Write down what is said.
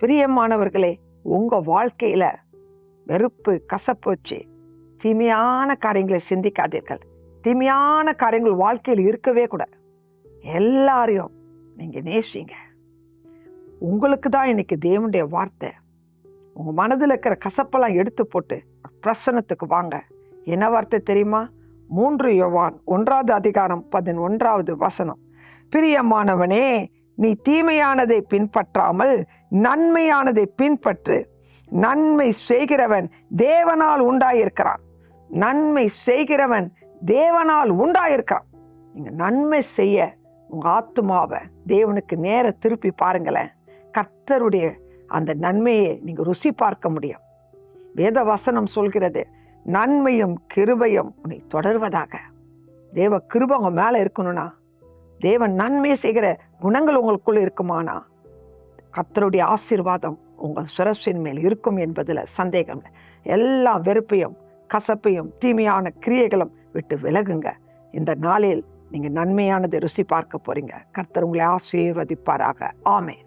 பிரியமானவர்களே, உங்கள் வாழ்க்கையில் வெறுப்பு, கசப்பு வச்சு தீமையான காரியங்களை சிந்திக்காதீர்கள். தீமையான காரியங்கள் வாழ்க்கையில் இருக்கவே கூடாது. எல்லாரையும் நீங்கள் நேசிங்க. உங்களுக்கு தான் இன்னைக்கு தேவனுடைய வார்த்தை. உங்கள் மனதில் இருக்கிற கசப்பெல்லாம் எடுத்து போட்டு பிரசன்னத்துக்கு வாங்க. என்ன வார்த்தை தெரியுமா? 3 யோவான் 1 அதிகாரம் 11 பிரியமானவனே, நீ தீமையானதை பின்பற்றாமல் நன்மையானதை பின்பற்று. நன்மை செய்கிறவன் தேவனால் உண்டாயிருக்கிறான். நன்மை செய்கிறவன் தேவனால் உண்டாயிருக்கான். நீங்கள் நன்மை செய்ய உங்கள் ஆத்துமாவை தேவனுக்கு நேர திருப்பி பாருங்களேன். கர்த்தருடைய அந்த நன்மையை நீங்கள் ருசி பார்க்க முடியும். வேத வசனம் சொல்கிறது, நன்மையும் கிருபையும் உன்னை தொடர்வதாக. தேவ கிருபை உங்கள் மேலே இருக்கணும்னா, தேவன் நன்மை செய்கிற குணங்கள் உங்களுக்குள்ள இருக்குமானா, கர்த்தருடைய ஆசீர்வாதம் உங்கள் சுரசின் மேல் இருக்கும் என்பதில் சந்தேகம் இல்லை. எல்லா வெறுப்பையும் கசப்பையும் தீமையான கிரியைகளும் விட்டு விலகுங்க. இந்த நாளில் நீங்கள் நன்மையானதை ருசி பார்க்க போறீங்க. கர்த்தர் உங்களை ஆசீர்வதிப்பாராக. ஆமென்.